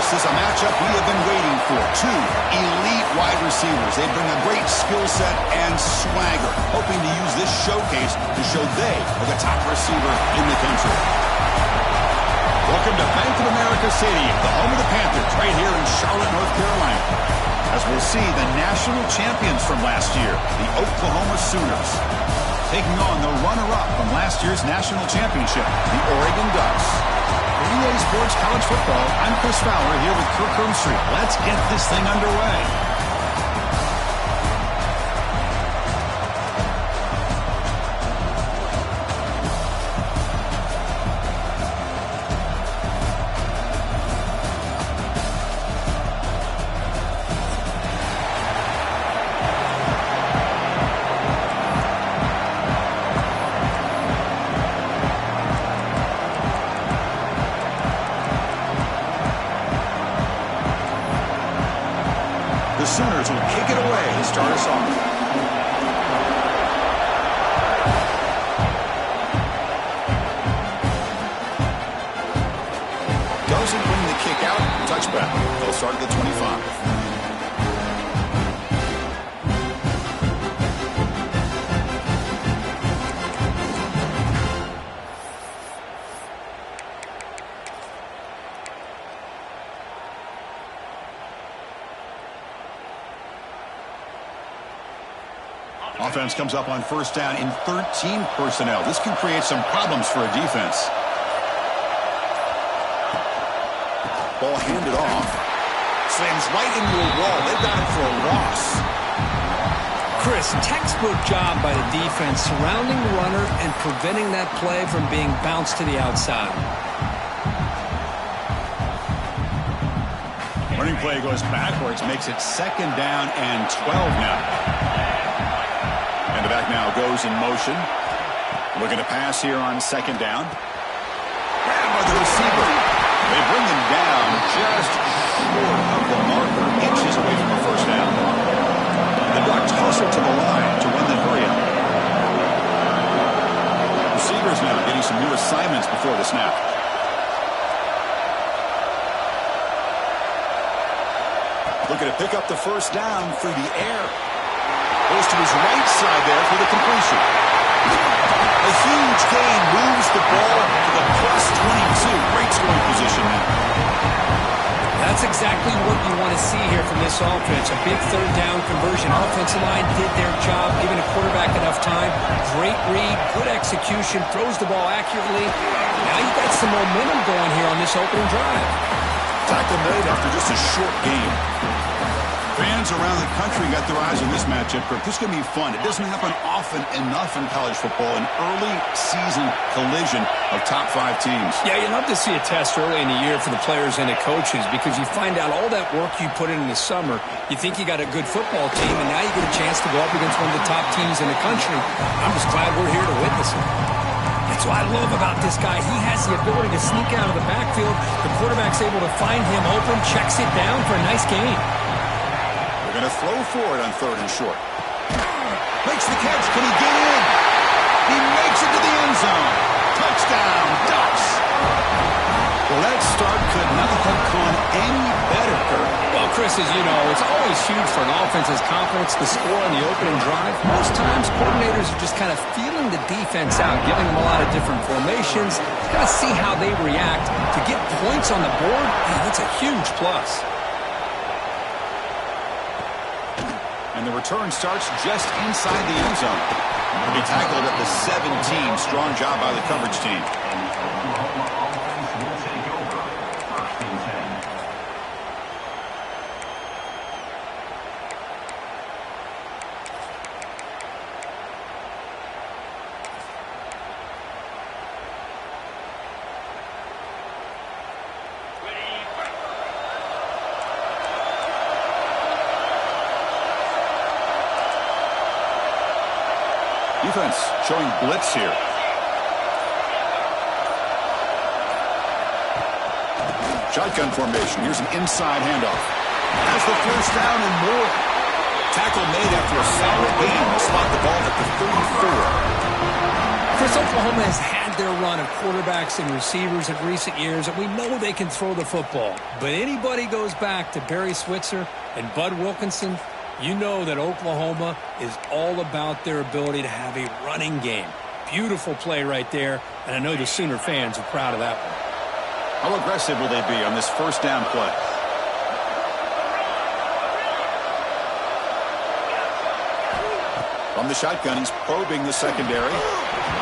This is a matchup we have been waiting for. Two elite wide receivers. They bring a great skill set and swagger, hoping to use this showcase to show they are the top receiver in the country. Welcome to Bank of America Stadium, the home of the Panthers, right here in Charlotte, North Carolina. As we'll see the national champions from last year, the Oklahoma Sooners, taking on the runner-up from last year's national championship, the Oregon Ducks. For EA Sports College Football, I'm Chris Fowler here with Kirk Herbstreit. Let's get this thing underway. The Sooners will kick it away to start us off. Doesn't bring the kick out. Touchback. They'll start at the 25. Offense comes up on first down in 13 personnel. This can create some problems for a defense. Ball handed off. Slams right into a wall. They've got it for a loss. Chris, textbook job by the defense surrounding the runner and preventing that play from being bounced to the outside. Running play goes backwards, makes it second down and 12 now. And the back now goes in motion. Looking to pass here on second down. Grabbed by the receiver. They bring him down just short of the marker, inches away from a first down. The Ducks toss it to the line to run the hurry up. Receivers now getting some new assignments before the snap. Looking to pick up the first down through the air. Goes to his right side there for the completion. A huge gain moves the ball to the +22. Great scoring position now. That's exactly what you want to see here from this offense. A big third down conversion. Offensive line did their job, giving the quarterback enough time. Great read, good execution, throws the ball accurately. Now you got some momentum going here on this opening drive. Tackle made after just a short game. Fans around the country got their eyes on this matchup. This is going to be fun. It doesn't happen often enough in college football. An early season collision of top 5 teams. Yeah, you love to see a test early in the year for the players and the coaches because you find out all that work you put in the summer. You think you got a good football team, and now you get a chance to go up against one of the top teams in the country. I'm just glad we're here to witness it. That's what I love about this guy. He has the ability to sneak out of the backfield. The quarterback's able to find him open, checks it down for a nice gain. Going to throw for it on third and short. Makes the catch. Can he get in? He makes it to the end zone. Touchdown, Ducks. Well, that start could not have gone any better, Kirk. Well, Chris, as you know, it's always huge for an offense's confidence to score on the opening drive. Most times, coordinators are just kind of feeling the defense out, giving them a lot of different formations, kind of see how they react. To get points on the board, man, that's a huge plus. And the return starts just inside the end zone. He tackled at the 17. Strong job by the coverage team. Defense showing blitz here. Shotgun formation. Here's an inside handoff. Has the first down and more. Tackle made after a solid gain. They'll spot the ball at the 34. Chris, Oklahoma has had their run of quarterbacks and receivers in recent years, and we know they can throw the football. But anybody goes back to Barry Switzer and Bud Wilkinson, you know that Oklahoma is all about their ability to have a running game. Beautiful play right there, and I know the Sooner fans are proud of that one. How aggressive will they be on this first down play? From the shotgun, he's probing the secondary.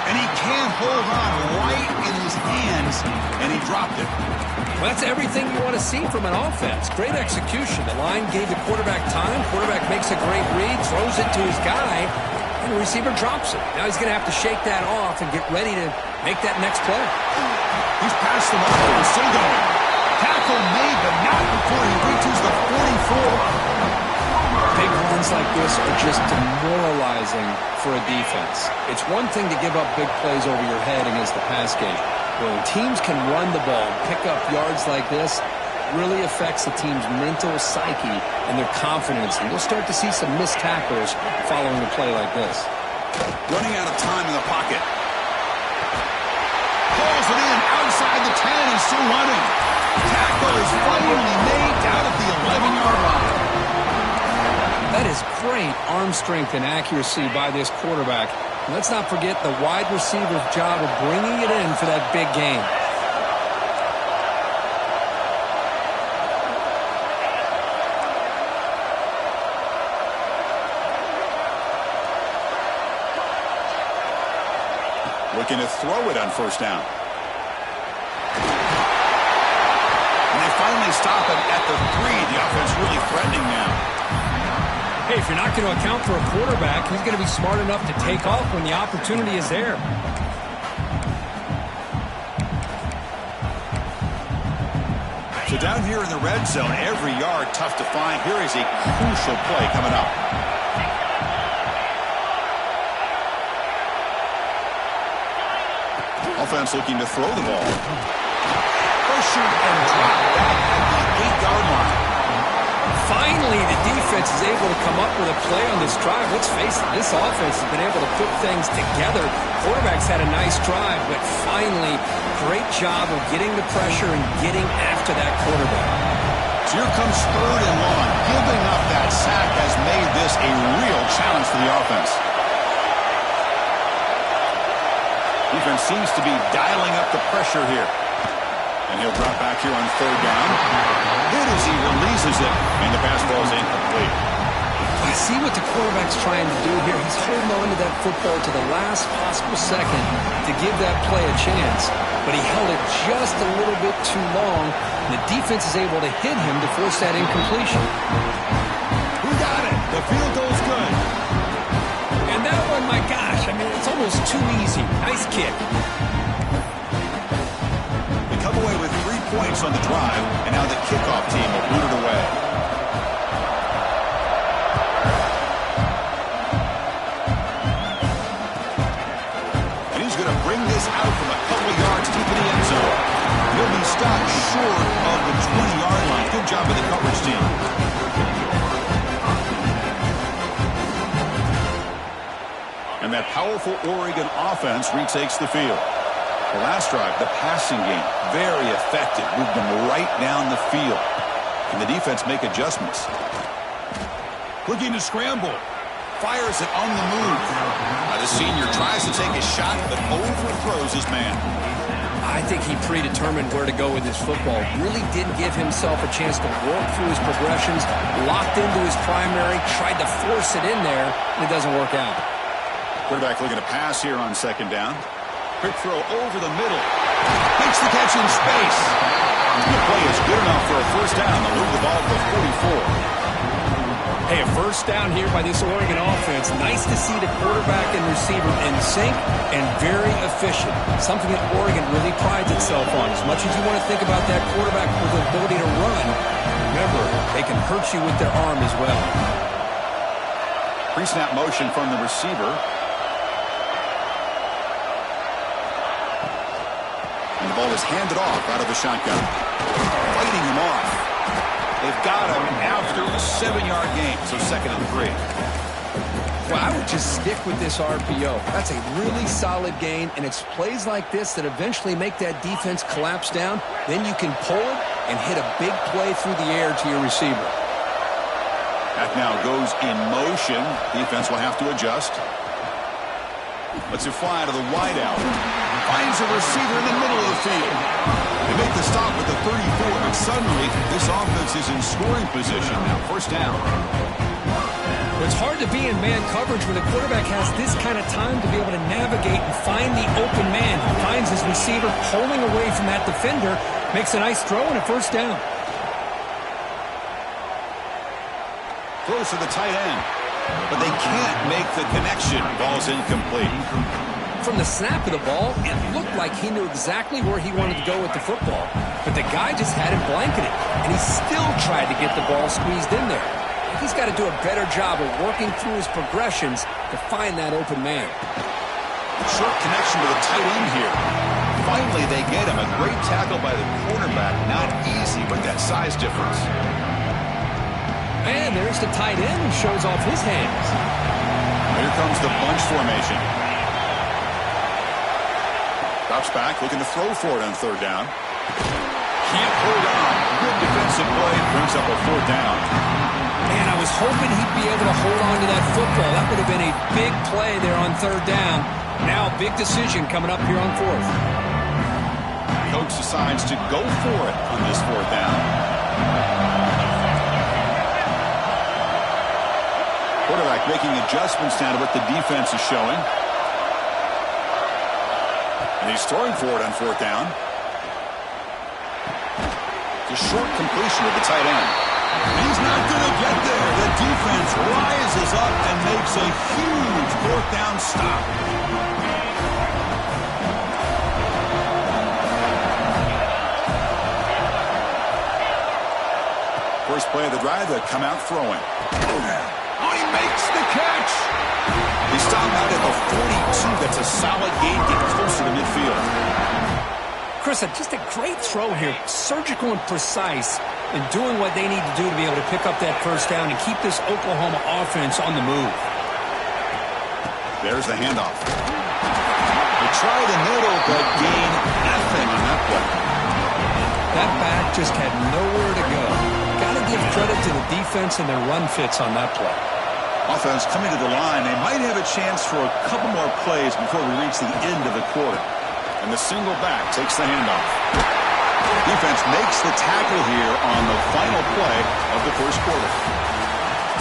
And he can't hold on right in his hands, and he dropped it. Well, that's everything you want to see from an offense. Great execution. The line gave the quarterback time. Quarterback makes a great read, throws it to his guy, and the receiver drops it. Now he's going to have to shake that off and get ready to make that next play. He's passed the ball and still going. Tackle made, but not before he reaches the 44. Big runs like this are just demoralizing for a defense. It's one thing to give up big plays over your head against the pass game. But when teams can run the ball and pick up yards like this, it really affects the team's mental psyche and their confidence. And you'll start to see some missed tackles following a play like this. Running out of time in the pocket. Pulls it in outside the 10 and still running. Tackle is finally made down at the 11-yard line. That is great arm strength and accuracy by this quarterback. And let's not forget the wide receiver's job of bringing it in for that big game. Looking to throw it on first down. And they finally stop it at the 3. The offense really threatening now. Hey, if you're not going to account for a quarterback, he's going to be smart enough to take off when the opportunity is there. So down here in the red zone, every yard tough to find. Here is a crucial play coming up. Offense looking to throw the ball. Pressure and drop back at the 8-yard line. Finally, the defense is able to come up with a play on this drive. Let's face it, this offense has been able to put things together. Quarterback's had a nice drive, but finally, great job of getting the pressure and getting after that quarterback. So here comes 3rd and long. Giving up that sack has made this a real challenge for the offense. Defense seems to be dialing up the pressure here. And he'll drop back here on 3rd down. Good as he releases it, and the pass ball is incomplete. I see what the quarterback's trying to do here. He's holding on to that football to the last possible second to give that play a chance. But he held it just a little bit too long, and the defense is able to hit him to force that incompletion. Who got it? The field goal's good. And that one, my gosh, I mean, it's almost too easy. Nice kick. Come away with 3 points on the drive, and now the kickoff team will boot it away. And he's going to bring this out from a couple of yards deep in the end zone. He'll be stopped short of the 20-yard line. Good job of the coverage team. And that powerful Oregon offense retakes the field. The last drive, the passing game, very effective. Moved them right down the field. And the defense make adjustments. Looking to scramble. Fires it on the move. The senior tries to take a shot, but overthrows his man. I think he predetermined where to go with his football. Really didn't give himself a chance to work through his progressions. Locked into his primary, tried to force it in there, and it doesn't work out. Quarterback looking to pass here on 2nd down. Quick throw over the middle. Makes the catch in space. The play is good enough for a first down. They'll move the ball to the 44. Hey, a first down here by this Oregon offense. Nice to see the quarterback and receiver in sync and very efficient. Something that Oregon really prides itself on. As much as you want to think about that quarterback with the ability to run, remember, they can hurt you with their arm as well. Pre-snap motion from the receiver. And the ball is handed off out of the shotgun. Fighting him off. They've got him after a 7-yard gain, so 2nd and 3. Well, I would just stick with this RPO. That's a really solid gain, and it's plays like this that eventually make that defense collapse down. Then you can pull it and hit a big play through the air to your receiver. Back now goes in motion. Defense will have to adjust. Lets it fly to the wideout. Finds a receiver in the middle of the field. They make the stop at the 34, but suddenly this offense is in scoring position now. First down. It's hard to be in man coverage when the quarterback has this kind of time to be able to navigate and find the open man. He finds his receiver pulling away from that defender, makes a nice throw and a first down. Throws to the tight end, but they can't make the connection. Ball's incomplete. From the snap of the ball, it looked like he knew exactly where he wanted to go with the football, but the guy just had him blanketed, and he still tried to get the ball squeezed in there. He's got to do a better job of working through his progressions to find that open man. Short connection to the tight end here. Finally, they get him. A great tackle by the cornerback. Not easy with that size difference. And there's the tight end who shows off his hands. Here comes the bunch formation. Drops back, looking to throw for it on third down. Can't hold on. Good defensive play. Brings up a fourth down. Man, I was hoping he'd be able to hold on to that football. That would have been a big play there on third down. Now a big decision coming up here on fourth. Coach decides to go for it on this fourth down. Quarterback making adjustments down to what the defense is showing. And he's throwing for it on fourth down. It's a short completion with the tight end. He's not going to get there. The defense rises up and makes a huge fourth down stop. First play of the drive, they come out throwing. Oh, he makes the catch. He stopped out at the 42. That's a solid gain, getting closer to midfield. Chris, just a great throw here. Surgical and precise in doing what they need to do to be able to pick up that first down and keep this Oklahoma offense on the move. There's the handoff. They try the middle, but gain nothing on that play. That back just had nowhere to go. Got to give credit to the defense and their run fits on that play. Offense coming to the line. They might have a chance for a couple more plays before we reach the end of the quarter. And the single back takes the handoff. Defense makes the tackle here on the final play of the first quarter.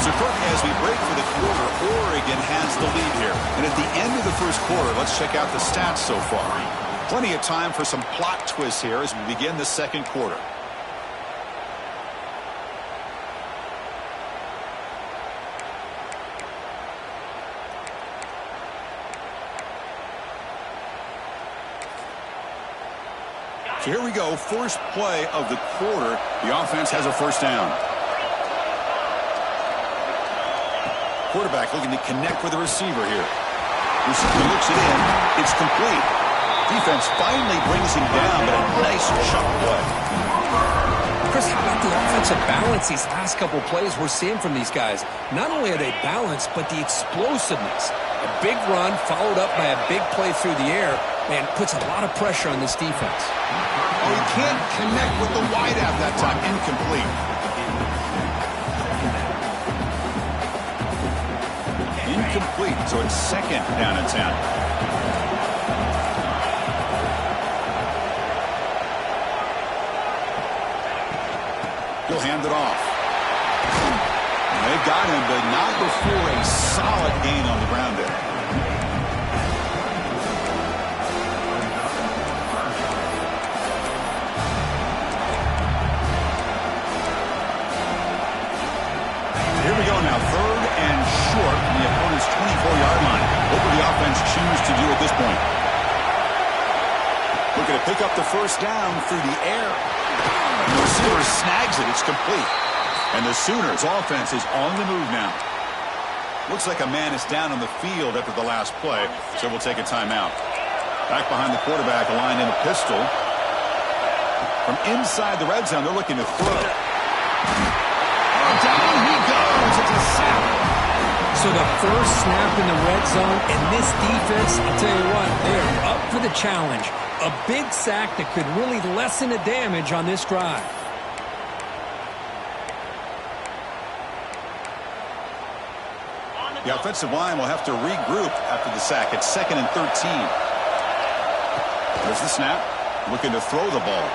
So, Kirk, as we break for the quarter, Oregon has the lead here. And at the end of the first quarter, let's check out the stats so far. Plenty of time for some plot twists here as we begin the second quarter. So here we go, first play of the quarter. The offense has a first down. Quarterback looking to connect with the receiver here. Receiver looks it in. It's complete. Defense finally brings him down, but a nice chunk play. Chris, how about the offensive balance these last couple plays we're seeing from these guys? Not only are they balanced, but the explosiveness. A big run followed up by a big play through the air, man, puts a lot of pressure on this defense. Oh, he can't connect with the wideout that time. Incomplete. Incomplete, so it's second down and 10. He'll hand it off. They got him, but not before a solid gain on the ground there. Here we go now, third and short from the opponent's 24-yard line. What will the offense choose to do at this point? Looking to pick up the first down through the air. The receiver snags it. It's complete. And the Sooners' offense is on the move now. Looks like a man is down on the field after the last play, so we'll take a timeout. Back behind the quarterback, aligned in a pistol. From inside the red zone, they're looking to throw. Down he goes. It's a sack. So the first snap in the red zone, and this defense, I'll tell you what, they are up for the challenge. A big sack that could really lessen the damage on this drive. The offensive line will have to regroup after the sack. It's 2nd and 13. There's the snap. Looking to throw the ball.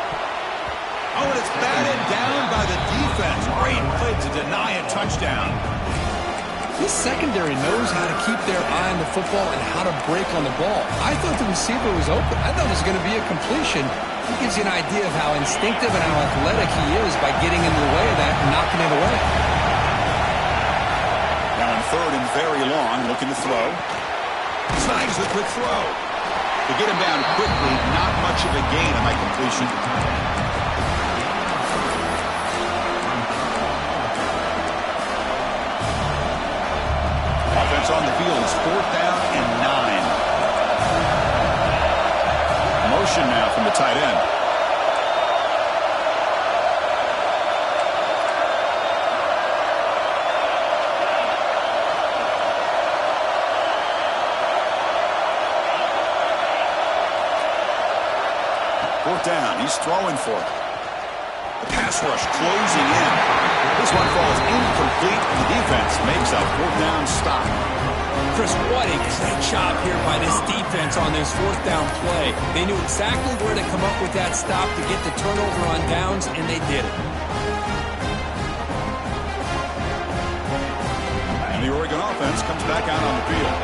Oh, and it's batted down by the defense. Great play to deny a touchdown. This secondary knows how to keep their eye on the football and how to break on the ball. I thought the receiver was open. I thought it was going to be a completion. It gives you an idea of how instinctive and how athletic he is by getting into the way of that and knocking it away. Now on 3rd and very long, looking to throw. Snags the quick throw. To get him down quickly, not much of a gain on that completion. Offense on the field is 4th down and 9. Motion now from the tight end. Fourth down. He's throwing for it. The pass rush closing in. This one falls incomplete, and the defense makes a 4th down stop. Chris, what a great job here by this defense on this 4th down play. They knew exactly where to come up with that stop to get the turnover on downs, and they did it. And the Oregon offense comes back out on the field.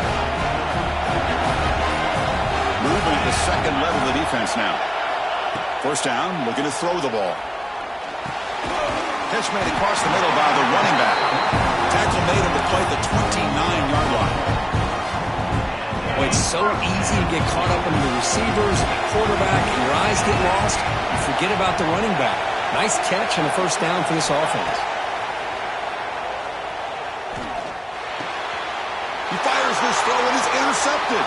Moving at the second level of the defense now. 1st down, looking to throw the ball. Catch made across the middle by the running back. Tackle made him to play the 29-yard line. Well, it's so easy to get caught up in the receivers, the quarterback, and your eyes get lost. You forget about the running back. Nice catch and a 1st down for this offense. He fires this throw and is intercepted.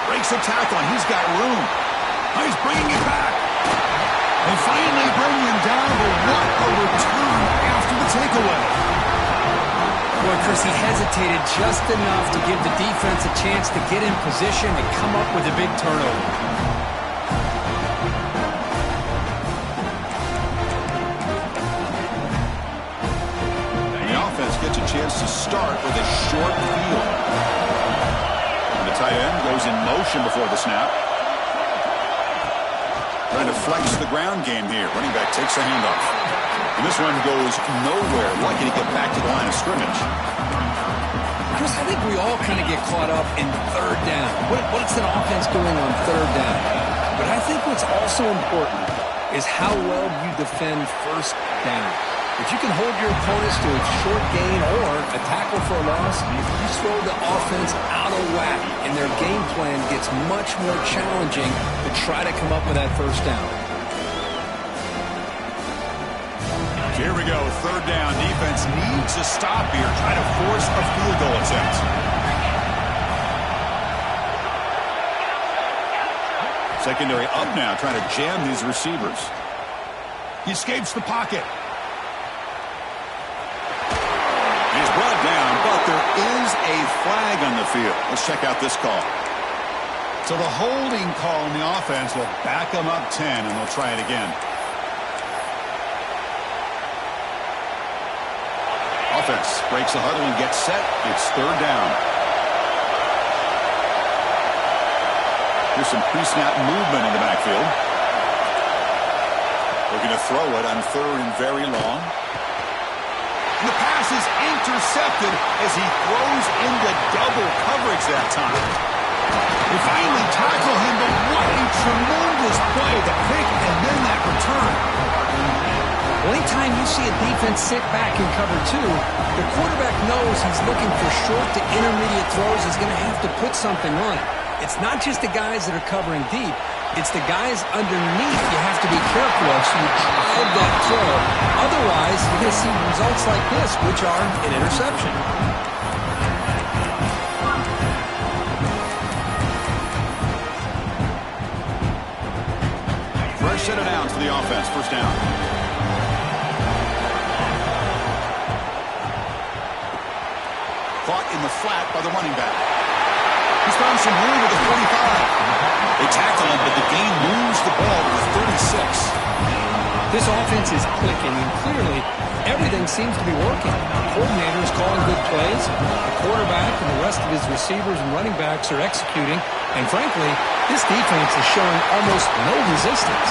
Breaks a tackle, and he's got room. Oh, he's bringing it back. They finally bring him down, but what a return after the takeaway. Boy, Chris, he hesitated just enough to give the defense a chance to get in position and come up with a big turnover. And the offense gets a chance to start with a short field. And the tight end goes in motion before the snap. Trying to flex the ground game here. Running back takes a handoff. And this one goes nowhere. Lucky to get back to the line of scrimmage. Chris, I think we all kind of get caught up in 3rd down. What's an offense doing on 3rd down? But I think what's also important is how well you defend 1st down. If you can hold your opponents to a short gain or a tackle for a loss, you throw the offense out of whack, and their game plan gets much more challenging to try to come up with that 1st down. Here we go, 3rd down. Defense needs a stop here, try to force a field goal attempt. Secondary up now, trying to jam these receivers. He escapes the pocket. He's brought down, but there is a flag on the field. Let's check out this call. So the holding call on the offense will back them up 10, and they'll try it again. Offense breaks the huddle and gets set. It's 3rd down. Here's some pre-snap movement in the backfield. Looking to throw it on 3rd and very long. The pass is intercepted as he throws into double coverage that time. They finally tackle him, but what a tremendous play. The pick and then that return. Well, anytime you see a defense sit back in cover 2, the quarterback knows he's looking for short to intermediate throws. He's going to have to put something on it. It's not just the guys that are covering deep. It's the guys underneath you have to be careful of, so you drive that throw. Otherwise, you're going to see results like this, which are an interception. Fresh set of downs for the offense. 1st down. in the flat by the running back. He's found some room at the 45. They tackle him, but the gain moves the ball to the 36. This offense is clicking, and clearly everything seems to be working. The coordinator is calling good plays. The quarterback and the rest of his receivers and running backs are executing. And frankly, this defense is showing almost no resistance.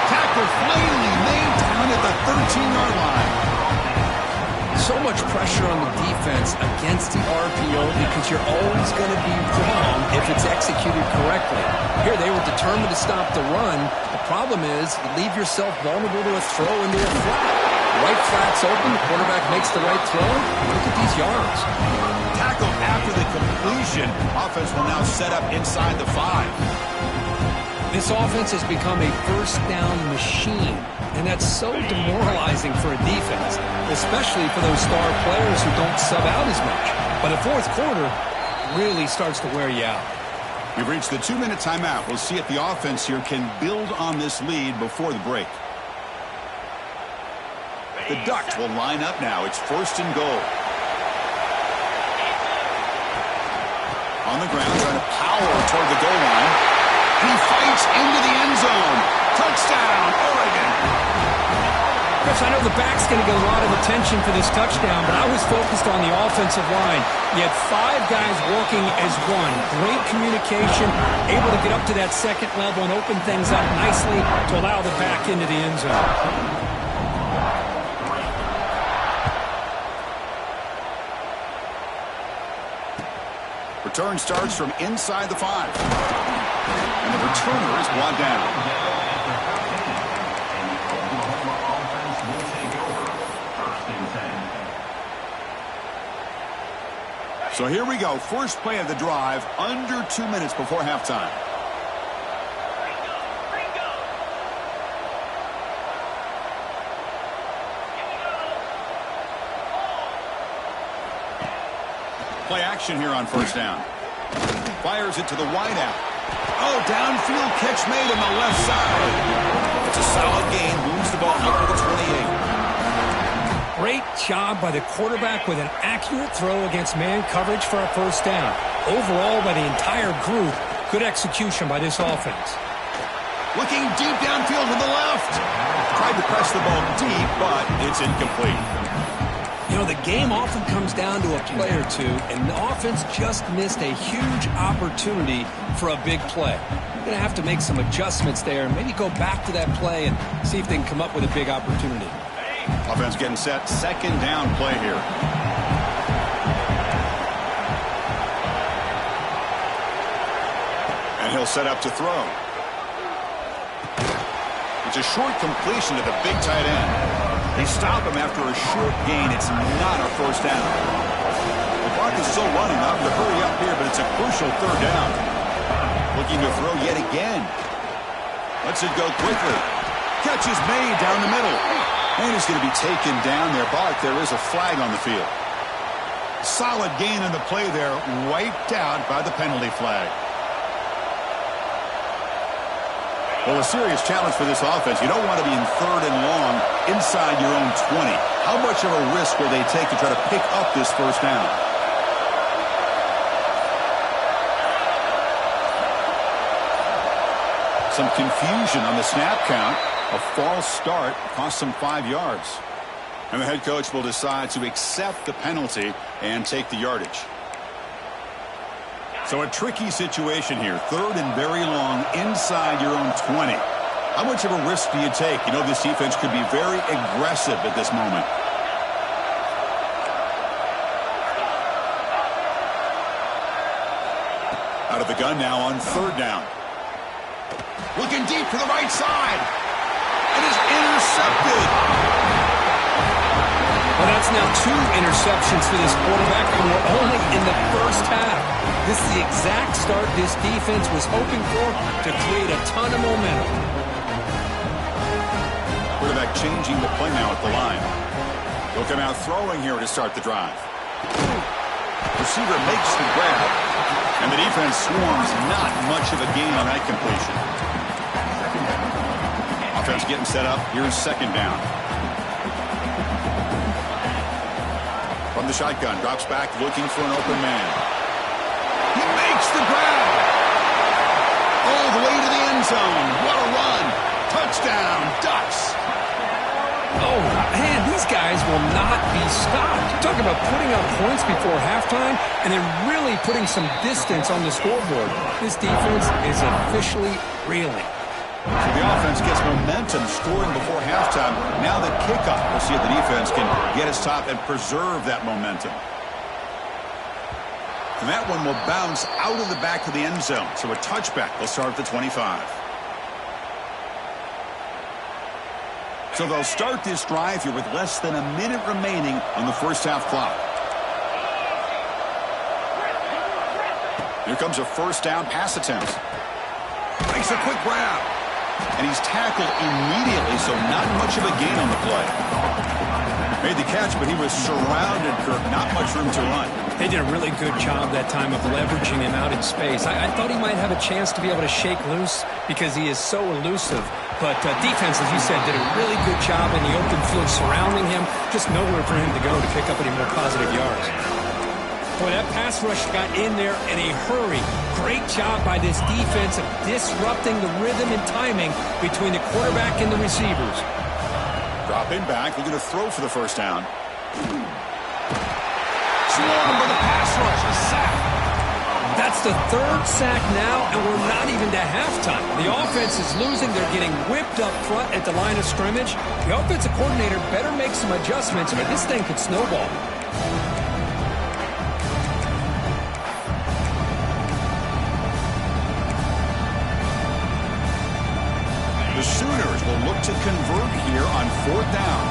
Tackle finally made down at the 13-yard line. So much pressure on the defense against the RPO because you're always going to be wrong if it's executed correctly. Here they were determined to stop the run. The problem is you leave yourself vulnerable to a throw into a flat. Right flat's open, the quarterback makes the right throw. Look at these yards. Tackle after the completion. Offense will now set up inside the 5. This offense has become a first down machine. And that's so demoralizing for a defense, especially for those star players who don't sub out as much. But the fourth quarter really starts to wear you out. We've reached the 2-minute timeout. We'll see if the offense here can build on this lead before the break. The Ducks will line up now. It's first and goal. On the ground, trying to power toward the goal line. He fights into the end zone. Touchdown, Oregon. Chris, I know the back's going to get a lot of attention for this touchdown, but I was focused on the offensive line. You had 5 guys working as one. Great communication, able to get up to that second level and open things up nicely to allow the back into the end zone. Return starts from inside the 5. And the returner is brought down. So here we go. First play of the drive, under 2 minutes before halftime. Play action here on first down. Fires it to the wideout. Oh, downfield catch made on the left side. It's a solid gain. Moves the ball up to the 28. Great job by the quarterback with an accurate throw against man coverage for a first down. Overall, by the entire group, good execution by this offense. Looking deep downfield to the left. Tried to press the ball deep, but it's incomplete. You know, the game often comes down to a play or two, and the offense just missed a huge opportunity for a big play. They're going to have to make some adjustments there and maybe go back to that play and see if they can come up with a big opportunity. Offense getting set. Second down play here. And he'll set up to throw. It's a short completion to the big tight end. They stop him after a short gain. It's not a first down. The clock is still running. I'll have to hurry up here, but it's a crucial third down. Looking to throw yet again. Lets it go quickly. Catch is made down the middle. And he's going to be taken down there, but there is a flag on the field. Solid gain in the play there, wiped out by the penalty flag. Well, a serious challenge for this offense. You don't want to be in third and long inside your own 20. How much of a risk will they take to try to pick up this first down? Some confusion on the snap count. A false start cost them 5 yards. And the head coach will decide to accept the penalty and take the yardage. So a tricky situation here. Third and very long inside your own 20. How much of a risk do you take? You know, this defense could be very aggressive at this moment. Out of the gun now on third down. Looking deep to the right side. It is intercepted. Well, that's now 2 interceptions for this quarterback, and we're only in the first half. This is the exact start this defense was hoping for to create a ton of momentum. Quarterback changing the play now at the line. He'll come out throwing here to start the drive. Receiver makes the grab, and the defense swarms. Not much of a gain on that completion. Offense getting set up. Here's second down. From the shotgun, drops back looking for an open man. He makes the grab. All the way to the end zone. What a run. Touchdown, Ducks. Oh, man, these guys will not be stopped. You're talking about putting up points before halftime and then really putting some distance on the scoreboard. This defense is officially reeling. So the offense gets momentum scoring before halftime. Now the kickoff. We'll see if the defense can get its top and preserve that momentum. And that one will bounce out of the back of the end zone. So a touchback. They'll start at the 25. So they'll start this drive here with less than a minute remaining on the first half clock. Here comes a first down pass attempt. Makes a quick grab. And he's tackled immediately, so not much of a gain on the play. Made the catch, but he was surrounded, Kirk. Not much room to run. They did a really good job that time of leveraging him out in space. I thought he might have a chance to be able to shake loose because he is so elusive. But defense, as you said, did a really good job in the open field surrounding him. Just nowhere for him to go to pick up any more positive yards. Boy, that pass rush got in there in a hurry. Great job by this defense of disrupting the rhythm and timing between the quarterback and the receivers. Dropping back, looking to throw for the first down. Swarmed by the pass rush, a sack. That's the third sack now, and we're not even to halftime. The offense is losing. They're getting whipped up front at the line of scrimmage. The offensive coordinator better make some adjustments, or this thing could snowball. The Sooners will look to convert here on fourth down.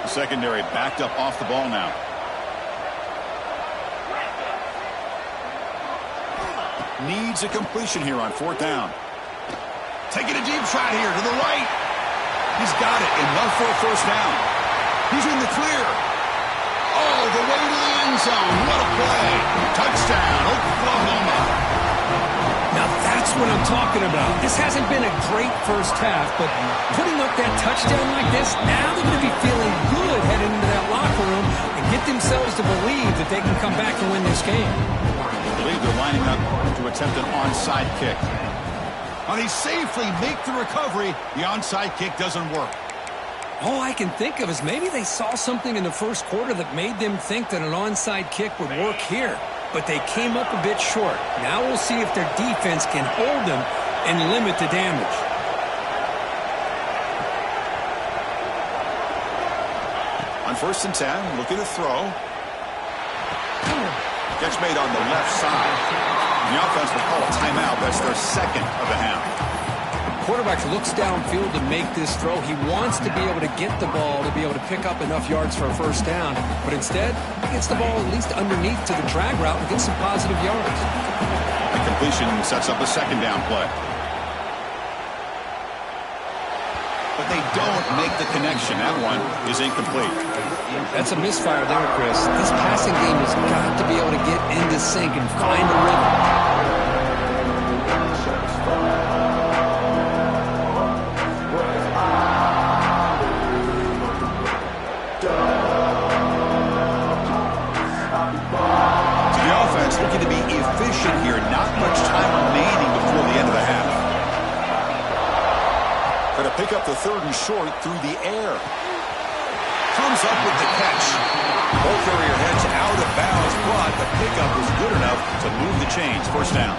The secondary backed up off the ball now. Needs a completion here on fourth down. Taking a deep shot here to the right. He's got it. Enough for a first down. He's in the clear. All the way to the end zone. What a play. Touchdown, Oklahoma. Now that's what I'm talking about. This hasn't been a great first half, but putting up that touchdown like this, now they're going to be feeling good heading into that locker room and get themselves to believe that they can come back and win this game. I believe they're lining up to attempt an onside kick. Now they safely make the recovery. The onside kick doesn't work. All I can think of is maybe they saw something in the first quarter that made them think that an onside kick would work here. But they came up a bit short. Now we'll see if their defense can hold them and limit the damage. On first and 10, looking to throw. Catch made on the left side. The offense will call a timeout. That's their second of the half. Quarterback looks downfield to make this throw. He wants to be able to get the ball to be able to pick up enough yards for a first down. But instead, he gets the ball at least underneath to the drag route and gets some positive yards. The completion sets up a second down play. But they don't make the connection. That one is incomplete. That's a misfire there, Chris. This passing game has got to be able to get into sync and find a rhythm. Looking to be efficient here. Not much time remaining before the end of the half. Going to pick up the third and short through the air. Comes up with the catch. Ball carrier heads out of bounds, but the pickup was good enough to move the chains. First down.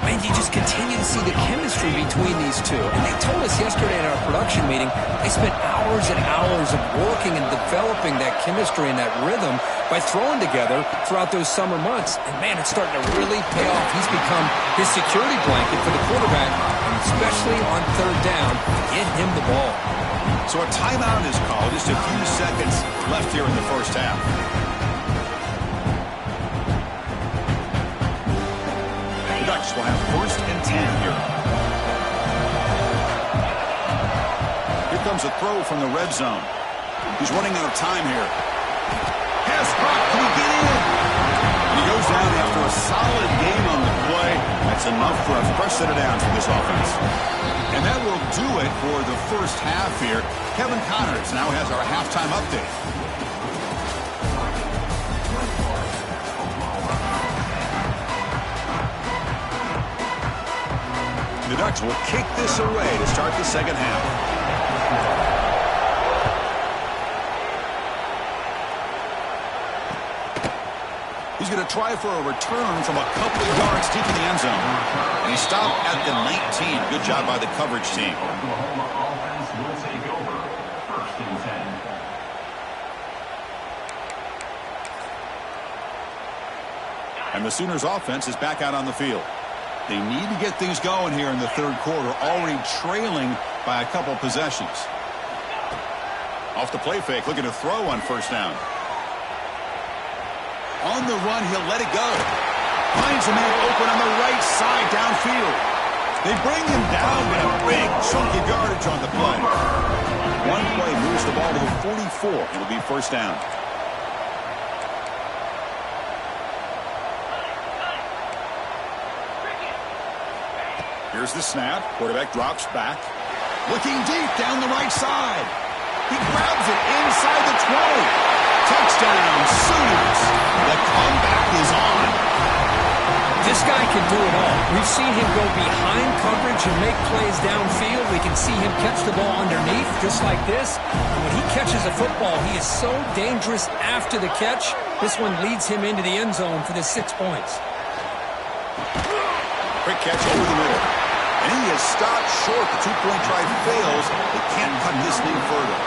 Man, you just continue to see the chemistry between these two. And they told us yesterday at our production meeting, they spent hours and hours of working and developing that chemistry and that rhythm by throwing together throughout those summer months. And, man, it's starting to really pay off. He's become his security blanket for the quarterback, and especially on third down, get him the ball. So a timeout is called. Just a few seconds left here in the first half. Ducks will have first and 10 here. Here comes a throw from the red zone. He's running out of time here. Pass caught. Can he get in? And he goes down after a solid game on the play. That's enough for a fresh set of downs for this offense. And that will do it for the first half here. Kevin Connors now has our halftime update. The Ducks will kick this away to start the second half. He's going to try for a return from a couple of yards deep in the end zone. And he stopped at the 19. Good job by the coverage team. And the Sooners offense is back out on the field. They need to get things going here in the third quarter, already trailing by a couple possessions. Off the play fake, looking to throw on first down. On the run, he'll let it go. Finds a man open on the right side downfield. They bring him down with a big chunk of yardage on the play. One play moves the ball to the 44. It'll be first down. Here's the snap. Quarterback drops back. Looking deep down the right side. He grabs it inside the 20. Touchdown, Sooners. The comeback is on. This guy can do it all. We've seen him go behind coverage and make plays downfield. We can see him catch the ball underneath, just like this. And when he catches a football, he is so dangerous after the catch. This one leads him into the end zone for the 6 points. Quick catch over the middle. And he is stopped short. The two-point try fails. They can't cut this thing further.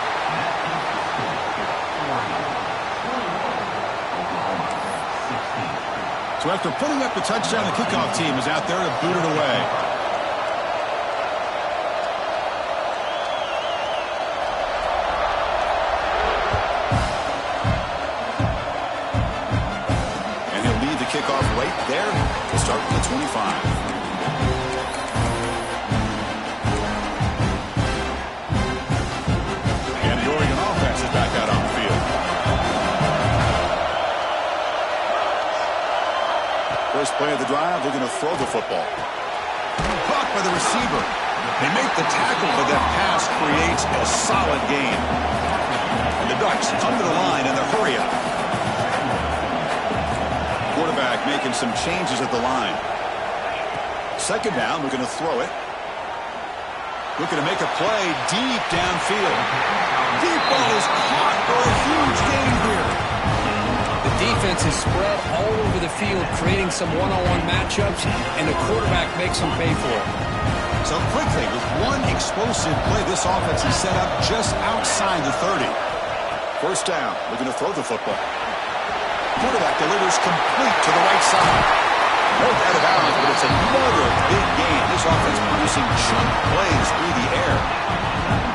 So after putting up the touchdown, the kickoff team is out there to boot it away. And he'll lead the kickoff right there to start from the 25. And the Oregon offense is back out on the field. First play of the drive, they're going to throw the football. Blocked by the receiver. They make the tackle, but that pass creates a solid gain. And the Ducks come to the line in the hurry up. Quarterback making some changes at the line. Second down, we're going to throw it. Looking to make a play deep downfield. Deep ball is caught for a huge gain here. The defense is spread all over the field, creating some one-on-one matchups, and the quarterback makes them pay for it. So quickly, with one explosive play, this offense is set up just outside the 30. First down, looking to throw the football. Quarterback delivers complete to the right side. Both out of bounds, but it's another big game. This offense producing chunk plays through the air.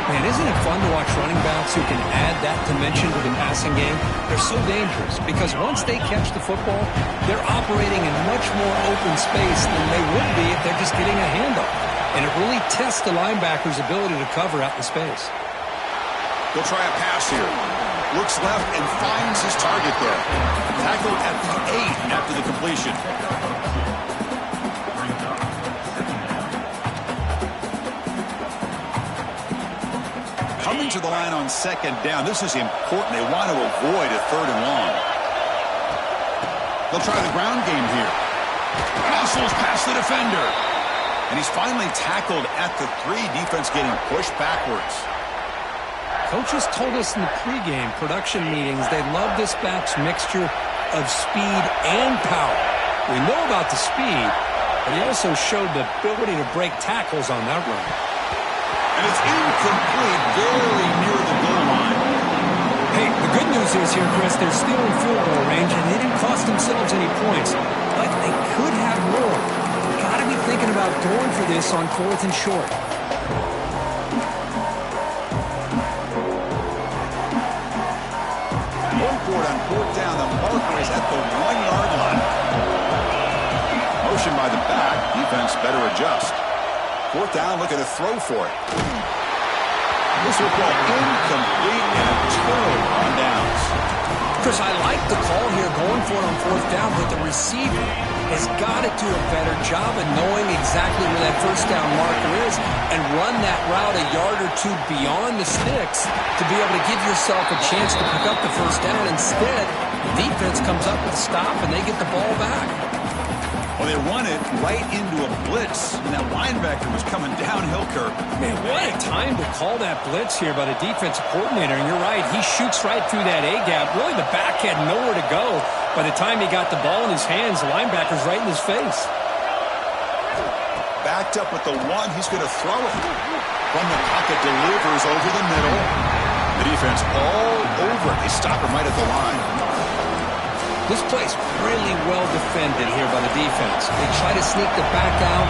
Man, isn't it fun to watch running backs who can add that dimension to the passing game? They're so dangerous because once they catch the football, they're operating in much more open space than they would be if they're just getting a handoff. And it really tests the linebacker's ability to cover out in space. They'll try a pass here. Looks left and finds his target there. Tackled at the 8 after the completion. Coming to the line on second down. This is important. They want to avoid a third and long. They'll try the ground game here. Hustles past the defender. And he's finally tackled at the 3. Defense getting pushed backwards. Coaches told us in the pregame production meetings they love this back's mixture of speed and power. We know about the speed, but he also showed the ability to break tackles on that run. And it's incomplete, very near the goal line. Hey, the good news is here, Chris, they're still in field goal range, and they didn't cost themselves any points. But they could have more. Got to be thinking about going for this on 4th and short. On 4th down, the marker is at the 1-yard line. Motion by the back. Defense better adjust. 4th down, looking to throw for it. This will go incomplete and a turnover on downs. Chris, I like the call here going for it on fourth down, but the receiver has got to do a better job of knowing exactly where that first down marker is and run that route a yard or two beyond the sticks to be able to give yourself a chance to pick up the first down. Instead, the defense comes up with a stop and they get the ball back. Well, they run it right into a blitz, and that linebacker was coming downhill, Kirk. Man, what a time to call that blitz here by the defensive coordinator. And you're right, he shoots right through that A-gap. Really, the back had nowhere to go. By the time he got the ball in his hands, the linebacker's right in his face. Backed up with the one, he's going to throw it. From the pocket, delivers over the middle. The defense all over it. They stop him right at the line. This play's really well defended here by the defense. They try to sneak the back out.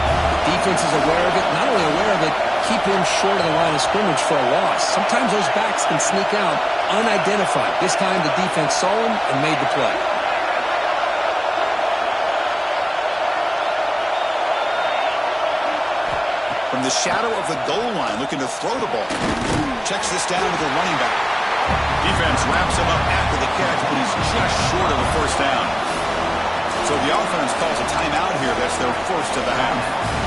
The defense is aware of it. Not only aware of it, keep him short of the line of scrimmage for a loss. Sometimes those backs can sneak out unidentified. This time the defense saw him and made the play. From the shadow of the goal line, looking to throw the ball. Checks this down to the running back. Defense wraps him up after the catch, but he's just short of the first down. So the offense calls a timeout here. That's their first of the half.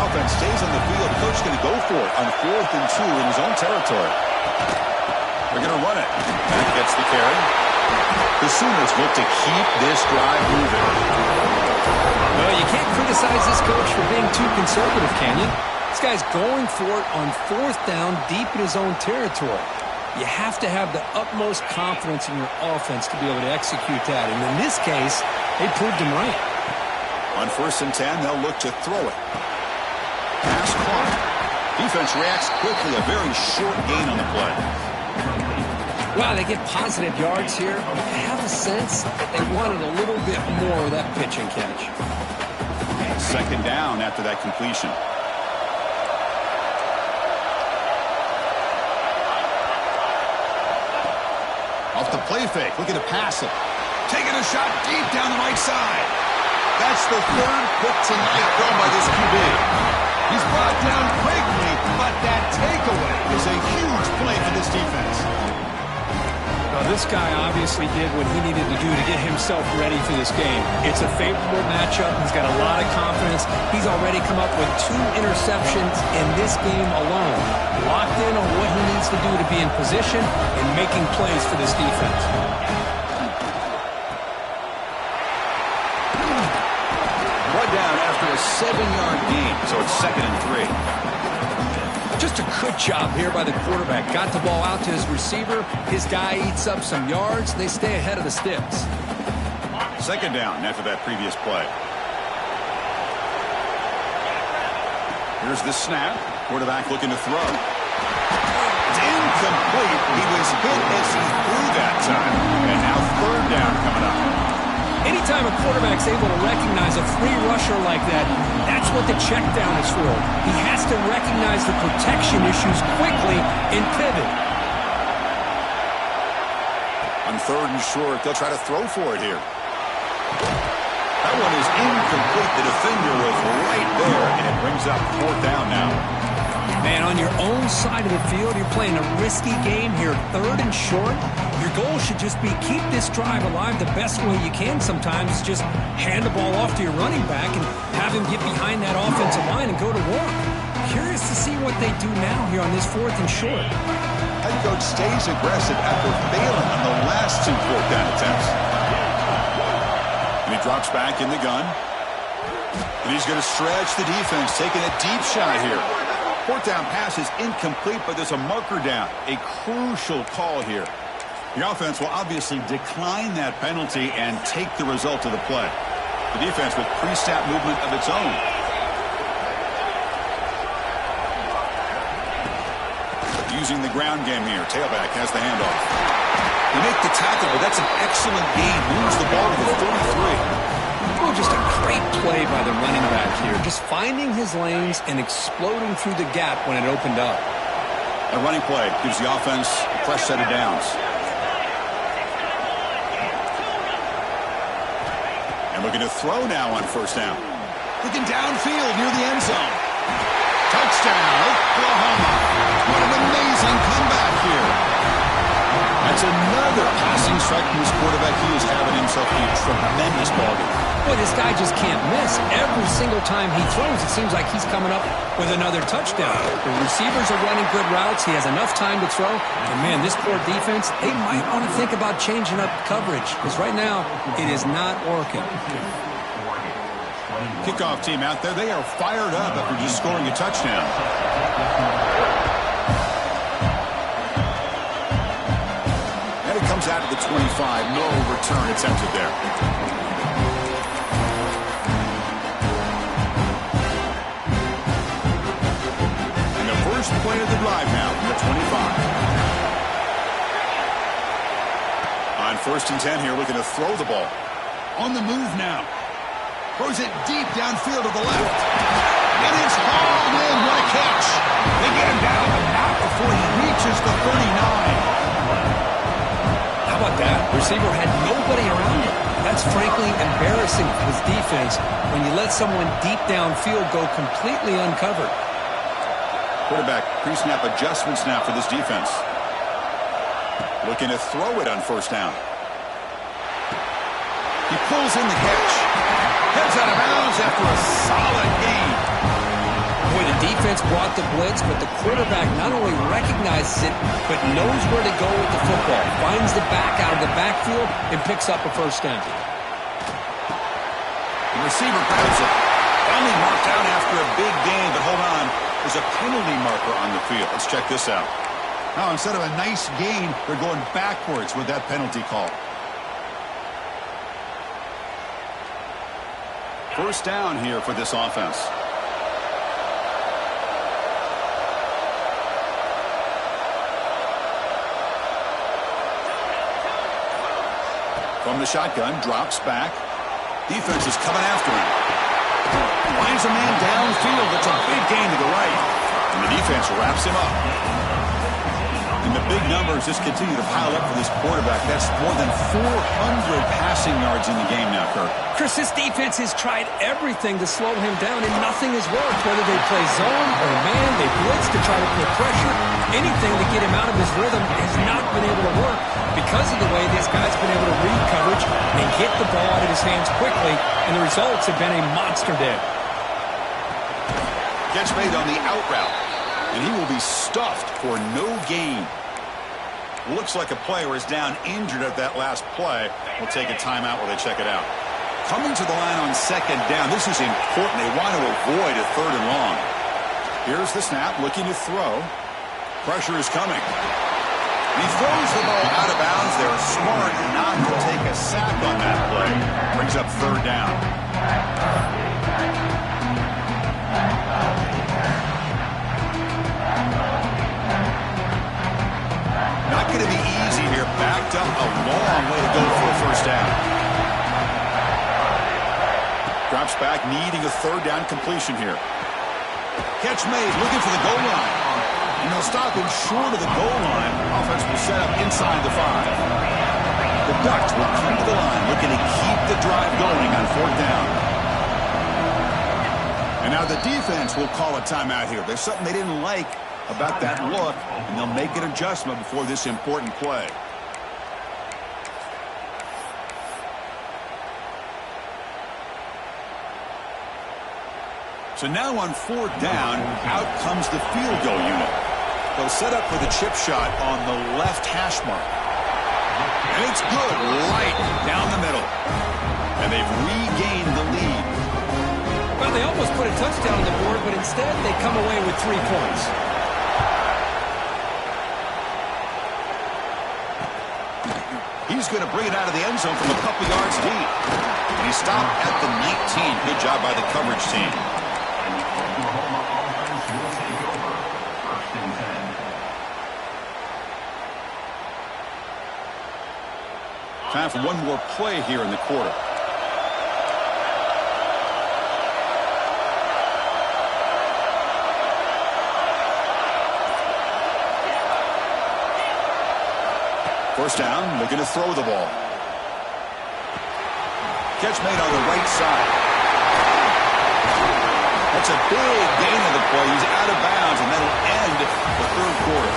Offense stays on the field. Coach going to go for it on 4th and 2 in his own territory. They're going to run it. That gets the carry. The Sooners look to keep this drive moving. Well, you can't criticize this coach for being too conservative, can you? This guy's going for it on 4th down deep in his own territory. You have to have the utmost confidence in your offense to be able to execute that. And in this case, they proved him right. On 1st and 10, they'll look to throw it. Pass clock. Defense reacts quickly. A very short gain on the play. Wow, they get positive yards here. I have a sense that they wanted a little bit more of that pitch and catch. 2nd down after that completion. Off the play fake. Looking to pass it. Taking a shot deep down the right side. That's the 3rd pick tonight thrown by this QB. He's brought down quickly, but that takeaway is a huge play for this defense. Well, this guy obviously did what he needed to do to get himself ready for this game. It's a favorable matchup. He's got a lot of confidence. He's already come up with 2 interceptions in this game alone. Locked in on what he needs to do to be in position and making plays for this defense. A 7-yard gain, so it's 2nd and 3. Just a good job here by the quarterback. Got the ball out to his receiver. His guy eats up some yards. They stay ahead of the sticks. 2nd down after that previous play. Here's the snap. Quarterback looking to throw. It's incomplete. He was hit as he threw that time. And now 3rd down coming up. Anytime a quarterback's able to recognize a free rusher like that, that's what the check down is for. He has to recognize the protection issues quickly and pivot. On 3rd and short, they'll try to throw for it here. That one is incomplete. The defender was right there, and it brings up 4th down now. Man, on your own side of the field, you're playing a risky game here. 3rd and short. Your goal should just be keep this drive alive the best way you can sometimes. Just hand the ball off to your running back and have him get behind that offensive line and go to work. Curious to see what they do now here on this 4th and short. Head coach stays aggressive after failing on the last 2 4th down attempts. And he drops back in the gun. And he's going to stretch the defense, taking a deep shot here. 4th down pass is incomplete, but there's a marker down. A crucial call here. The offense will obviously decline that penalty and take the result of the play. The defense with pre-snap movement of its own. Using the ground game here. Tailback has the handoff. They make the tackle, but that's an excellent gain. Moves the ball to the 33. Oh, just a great play by the running back here. Just finding his lanes and exploding through the gap when it opened up. A running play gives the offense a fresh set of downs. And looking to throw now on first down. Looking downfield near the end zone. Touchdown, Oklahoma. What an amazing comeback here. That's another passing strike from this quarterback. He is having himself a tremendous ballgame. Boy, this guy just can't miss. Every single time he throws, it seems like he's coming up with another touchdown. The receivers are running good routes. He has enough time to throw. And, man, this poor defense, they might want to think about changing up coverage because right now it is not working. Kickoff team out there. They are fired up after just scoring a touchdown. And it comes out of the 25. No return attempted there. And the first play of the drive now from the 25. On 1st and 10 here, looking to throw the ball. On the move now. Throws it deep downfield to the left. And it's hauled in. What a catch. They get him down, but not before he reaches the 39. How about that? Receiver had nobody around him. That's frankly embarrassing for his defense when you let someone deep downfield go completely uncovered. Quarterback pre-snap adjustments now for this defense. Looking to throw it on first down. He pulls in the catch. Heads out of bounds after a solid gain. Boy, the defense brought the blitz, but the quarterback not only recognizes it, but knows where to go with the football. Finds the back out of the backfield and picks up a first down. The receiver grabs it. Finally marked out after a big gain, but hold on. There's a penalty marker on the field. Let's check this out. Now, instead of a nice gain, they're going backwards with that penalty call. First down here for this offense. From the shotgun, drops back. Defense is coming after him. Finds a man downfield. It's a big gain to the right. And the defense wraps him up. And the big numbers just continue to pile up for this quarterback. That's more than 400 passing yards in the game now, Kirk. Chris, this defense has tried everything to slow him down, and nothing has worked. Whether they play zone or man, they blitz to try to put pressure. Anything to get him out of his rhythm has not been able to work because of the way this guy's been able to read coverage and get the ball out of his hands quickly, and the results have been a monster day. Catch made on the out route, and he will be stuffed for no gain. Looks like a player is down injured at that last play. We'll take a timeout while they check it out. Coming to the line on second down. This is important. They want to avoid a 3rd and long. Here's the snap, looking to throw. Pressure is coming. He throws the ball out of bounds. They're smart not to take a sack on that play. Brings up 3rd down. Not going to be easy here. Backed up a long way to go for a first down. Drops back, needing a 3rd down completion here. Catch made, looking for the goal line. And they'll stop him short of the goal line. Offense will set up inside the 5. The Ducks will come to the line, looking to keep the drive going on 4th down. And now the defense will call a timeout here. There's something they didn't like about that look, and they'll make an adjustment before this important play. So now on 4th down, out comes the field goal unit. They'll set up for the chip shot on the left hash mark. And it's good, right down the middle. And they've regained the lead. Well, they almost put a touchdown on the board, but instead they come away with 3 points. He's going to bring it out of the end zone from a couple yards deep. And he stopped at the 19. Good job by the coverage team. Time for one more play here in the quarter. First down, looking to throw the ball. Catch made on the right side. That's a big gain of the play. He's out of bounds, and that'll end the third quarter.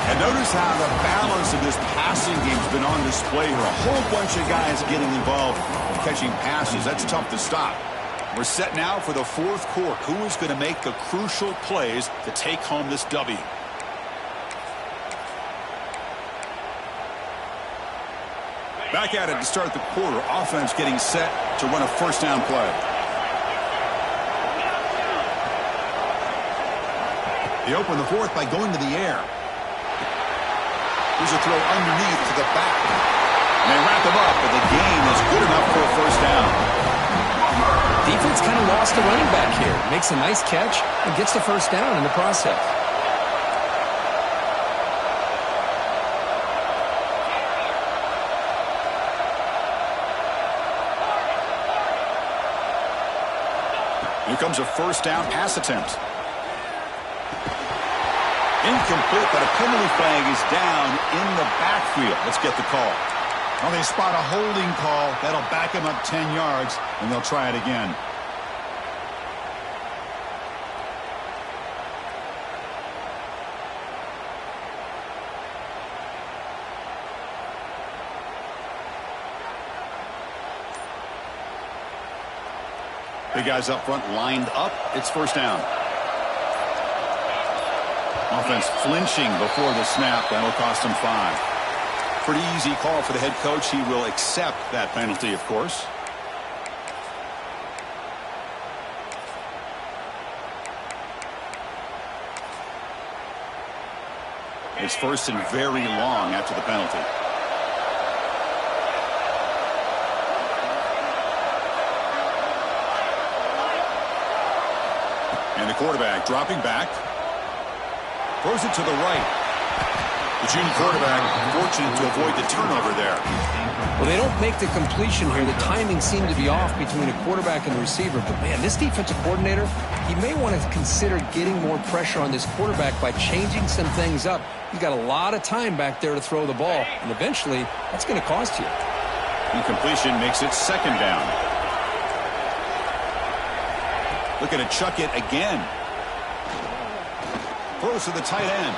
And notice how the balance of this passing game has been on display here. A whole bunch of guys getting involved in catching passes. That's tough to stop. We're set now for the fourth quarter. Who is going to make the crucial plays to take home this W? Back at it to start the quarter. Offense getting set to run a first down play. They open the fourth by going to the air. Here's a throw underneath to the back. And they wrap him up, but the gain is good enough for a first down. Defense kind of lost the running back here. Makes a nice catch and gets the first down in the process. Here comes a first down pass attempt. Incomplete, but a penalty flag is down in the backfield. Let's get the call. Well, they spot a holding call. That'll back him up 10 yards, and they'll try it again. Big guys up front lined up. It's first down. Offense flinching before the snap. That'll cost him 5. Pretty easy call for the head coach. He will accept that penalty, of course. It's first and very long after the penalty. And the quarterback dropping back. Throws it to the right. The junior quarterback fortunate to avoid the turnover there. Well, they don't make the completion here. The timing seemed to be off between a quarterback and the receiver. But, man, this defensive coordinator, he may want to consider getting more pressure on this quarterback by changing some things up. He's got a lot of time back there to throw the ball. And eventually, that's going to cost you. Incompletion makes it second down. Looking to chuck it again. Throws to the tight end.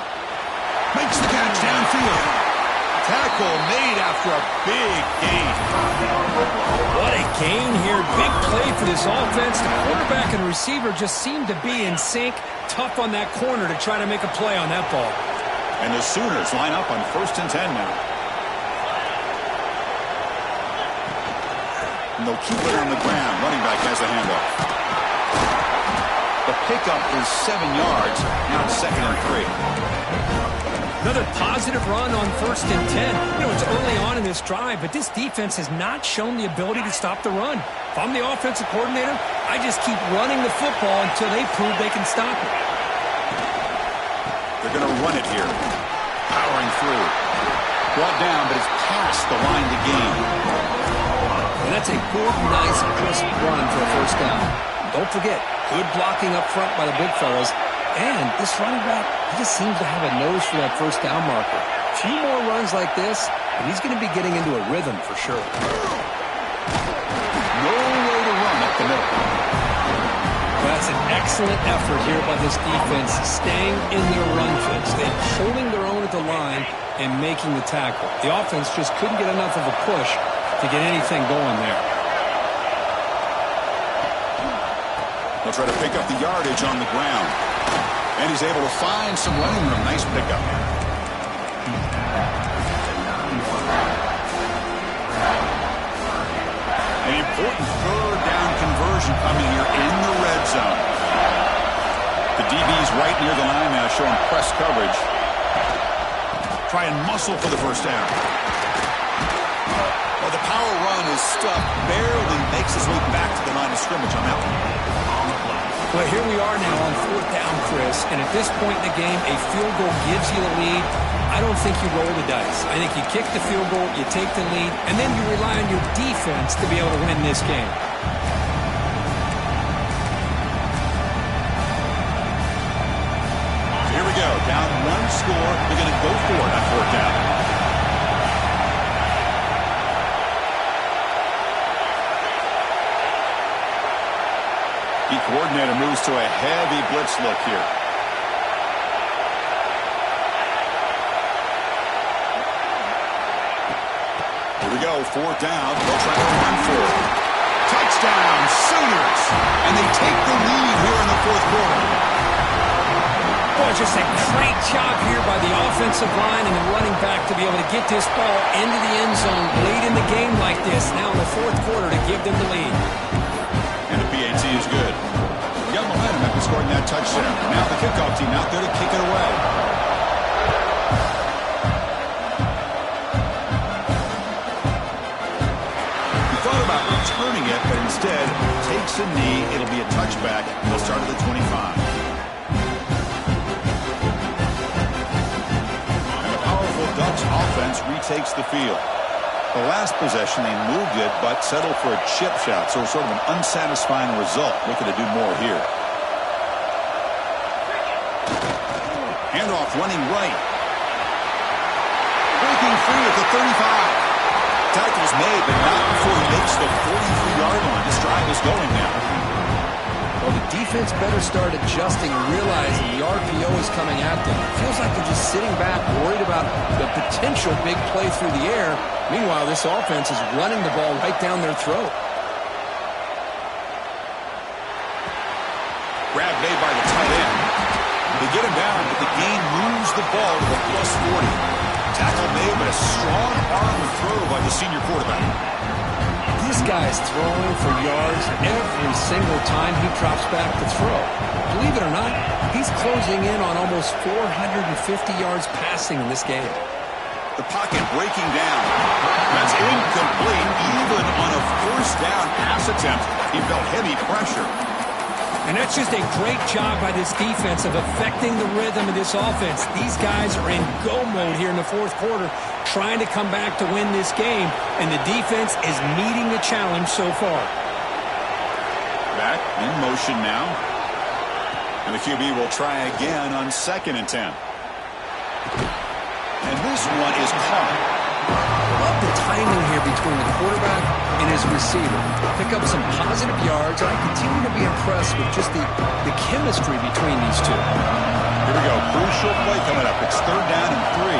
Makes the catch downfield. Tackle made after a big gain. What a gain here. Big play for this offense. The quarterback and receiver just seem to be in sync. Tough on that corner to try to make a play on that ball. And the Sooners line up on 1st and 10 now. And they'll keep it on the ground. Running back has the handoff. The pickup is 7 yards. Now it's 2nd and 3. Another positive run on 1st and 10. You know, it's early on in this drive, but this defense has not shown the ability to stop the run. If I'm the offensive coordinator, I just keep running the football until they prove they can stop it. They're going to run it here. Powering through. Brought down, but it's past the line to gain. And that's a good, nice, crisp run for a first down. Don't forget, good blocking up front by the big fellas. And this running back, he just seems to have a nose for that first down marker. A few more runs like this, and he's going to be getting into a rhythm for sure. No way to run up the middle. Well, that's an excellent effort here by this defense, staying in their run fits. They're holding their own at the line and making the tackle. The offense just couldn't get enough of a push to get anything going there. They'll try to pick up the yardage on the ground. And he's able to find some running room. Nice pickup. An important third down conversion coming here in the red zone. The DB's right near the line now, showing press coverage. Try and muscle for the first down. Well, the power run is stuffed. Barely makes his way back to the line of scrimmage on that one. Well, here we are now on 4th down, Chris, and at this point in the game, a field goal gives you the lead. I don't think you roll the dice. I think you kick the field goal, you take the lead, and then you rely on your defense to be able to win this game. Here we go. Down 1 score. They're going to go for it on 4th down. coordinator moves to a heavy blitz look here. Here we go, 4th down. They'll try to run for it. Touchdown, Sooners! And they take the lead here in the 4th quarter. Boy, just a great job here by the offensive line and the running back to be able to get this ball into the end zone late in the game like this, now in the 4th quarter, to give them the lead. And the PAT is good. We got momentum after scoring that touchdown. Now the kickoff team out there to kick it away. Returning it, but instead takes a knee. It'll be a touchback. They'll start at the 25. And the powerful Ducks offense retakes the field. The last possession, they moved it, but settled for a chip shot, so sort of an unsatisfying result. Looking to do more here. Handoff running right. Breaking free at the 35. Tackle's made, but not before he makes the 43-yard line. This drive is going now. Well, the defense better start adjusting and realizing the RPO is coming at them. It feels like they're just sitting back, worried about the potential big play through the air. Meanwhile, this offense is running the ball right down their throat. Grab made by the tight end. They get him down, but the gain moves the ball to the +40. Tackle made, but a strong arm throw by the senior quarterback. This guy's throwing for yards every single time he drops back to throw. Believe it or not, he's closing in on almost 450 yards passing in this game. The pocket breaking down. That's incomplete. Even on a 1st down pass attempt, he felt heavy pressure. And that's just a great job by this defense of affecting the rhythm of this offense. These guys are in go mode here in the 4th quarter, trying to come back to win this game, and the defense is meeting the challenge so far. Back in motion now. And the QB will try again on 2nd and 10. And this one is caught. Love the timing here between the quarterback and his receiver. Pick up some positive yards. I continue to be impressed with just the chemistry between these two. Here we go. Crucial play coming up. It's 3rd down and 3.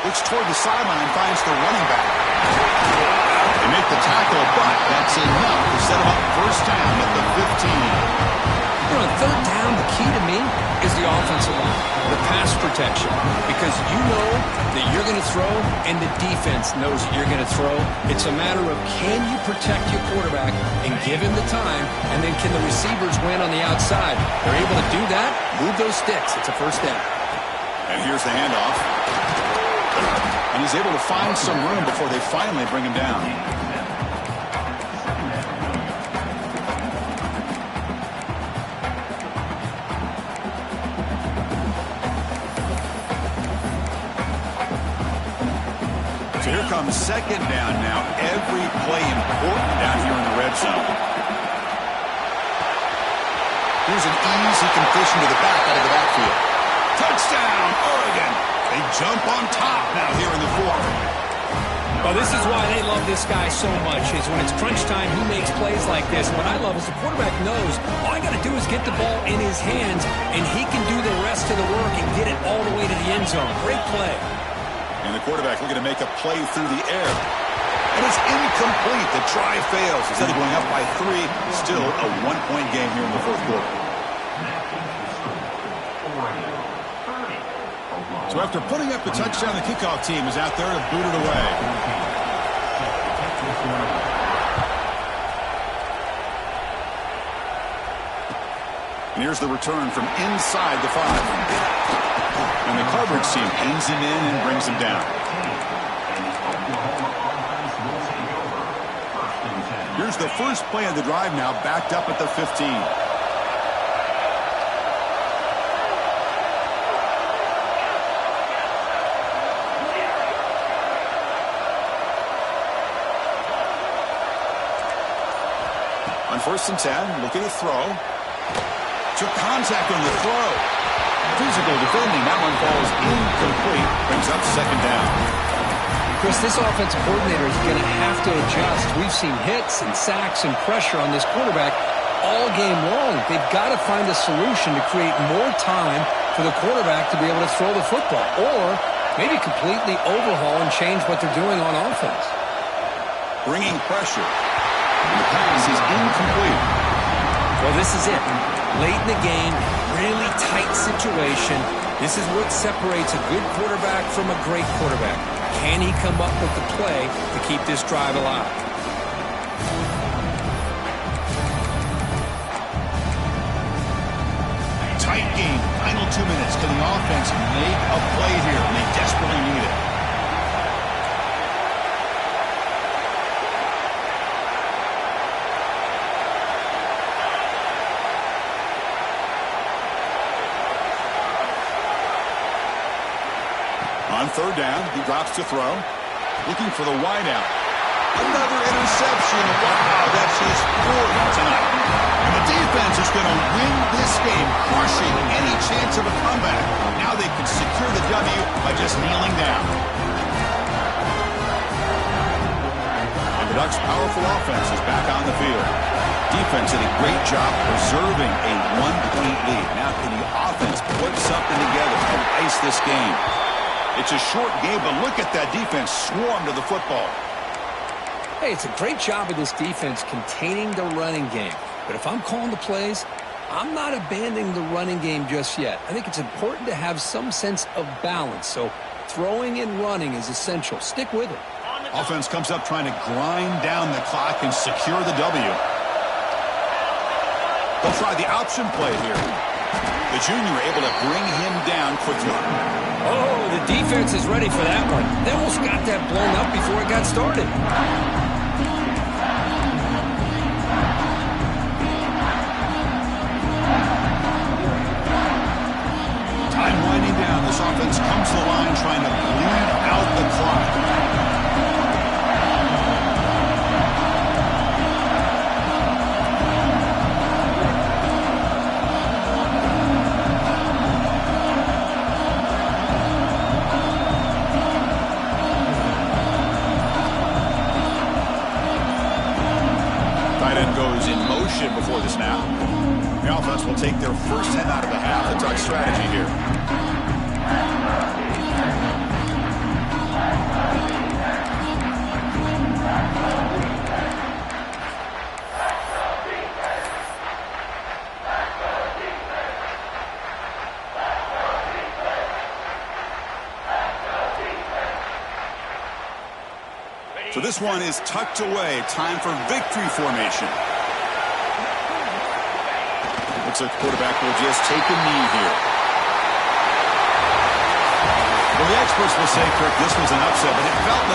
Looks toward the sideline, finds the running back. They make the tackle, but that's enough to set him up 1st down at the 15. On 3rd down, the key to me is the offensive line, the pass protection, because you know that you're going to throw and the defense knows that you're going to throw. It's a matter of can you protect your quarterback and give him the time, and then can the receivers win on the outside? They're able to do that, move those sticks. It's a 1st down. And here's the handoff. And he's able to find some room before they finally bring him down. So here comes 2nd down now. Every play important down here in the red zone. Here's an easy completion to the back out of the backfield. Touchdown, Oregon. They jump on top now here in the 4th. Well, this is why they love this guy so much, is when it's crunch time, he makes plays like this. What I love is the quarterback knows all I got to do is get the ball in his hands, and he can do the rest of the work and get it all the way to the end zone. Great play. And the quarterback looking to make a play through the air. And it's incomplete. The try fails. Instead of going up by 3, still a 1-point game here in the 4th quarter. So after putting up the touchdown, the kickoff team is out there to boot it away. And here's the return from inside the 5. And the coverage team pins him in and brings him down. Here's the first play of the drive now, backed up at the 15. On 1st and 10, looking to throw. Took contact on the throw. Physical defending. That one falls incomplete. Brings up 2nd down. Chris, this offensive coordinator is going to have to adjust. We've seen hits and sacks and pressure on this quarterback all game long. They've got to find a solution to create more time for the quarterback to be able to throw the football, or maybe completely overhaul and change what they're doing on offense. Bringing pressure. And the pass is incomplete. Well, this is it. Late in the game, really tight situation. This is what separates a good quarterback from a great quarterback. Can he come up with the play to keep this drive alive? Tight game. Final 2 minutes. Can the offense make a play here? And they desperately need it. On third down, he drops to throw. Looking for the wideout. Another interception. Wow, that's his fourth tonight. And the defense is going to win this game, crushing any chance of a comeback. Now they can secure the W by just kneeling down. And the Ducks' powerful offense is back on the field. Defense did a great job preserving a one-point lead. Now can the offense put something together and ice this game? It's a short game, but look at that defense swarm to the football. Hey, it's a great job of this defense containing the running game. But if I'm calling the plays, I'm not abandoning the running game just yet. I think it's important to have some sense of balance. So throwing and running is essential. Stick with it. Offense comes up trying to grind down the clock and secure the W. They'll try the option play here. The junior able to bring him down quickly. Oh, the defense is ready for that one. They almost got that blown up before it got started. Time winding down. This offense comes to the line trying to bleed out the clock. Goes in motion before the snap. The offense will take their first 10 out of the half. The Ducks strategy here. So this one is tucked away. Time for victory formation. Looks like the quarterback will just take a knee here. Well, the experts will say, Kirk, this was an upset, but it felt like